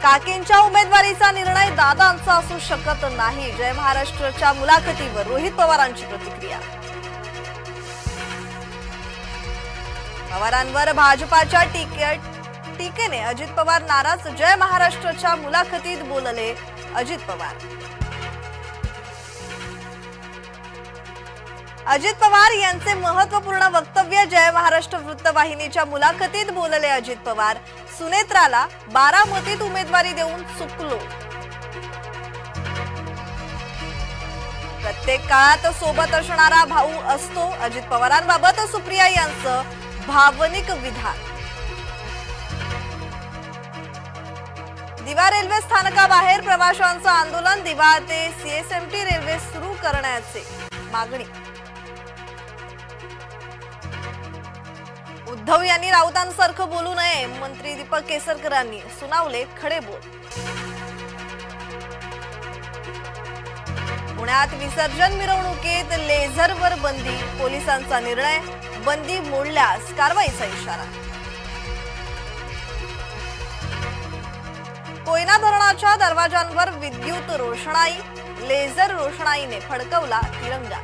काकींच्या उमेदवारीचा निर्णय दादांचा असू शकत नाही। जय महाराष्ट्रच्या मुलाखतीवर रोहित पवारांची प्रतिक्रिया। पवारांवर भाजपाच्या टीकेने अजित पवार नाराज। जय महाराष्ट्रच्या मुलाखतीत बोलले अजित पवार। अजित पवार यांचे महत्त्वपूर्ण वक्तव्य। जय महाराष्ट्र वृत्तवाहिनीच्या मुलाखतीत बोलले अजित पवार। सुनेत्राला बारामतीत उमेदवारी देऊन चुकलो। प्रत्येक काळात सोबत असणारा भाऊ असतो। अजित पवारांबाबत सुप्रिया यांचं भावनिक विधान। दिवा रेल्वे स्थानकाबाहेर प्रवाशांचं आंदोलन। दिवा ते सीएसएमटी रेल्वे सुरू करण्याची मागणी। उद्धव यांनी राऊतांसारखं बोलू नये। मंत्री दीपक केसरकरांनी सुनावले खडे बोल। पुण्यात विसर्जन मिरवणुकीत लेझरवर बंदी। पोलिसांचा निर्णय। बंदी मोडल्यास कारवाईचा इशारा। कोयना धरणाच्या दरवाजांवर विद्युत रोषणाई। लेझर रोषणाईने फडकवला तिरंगा।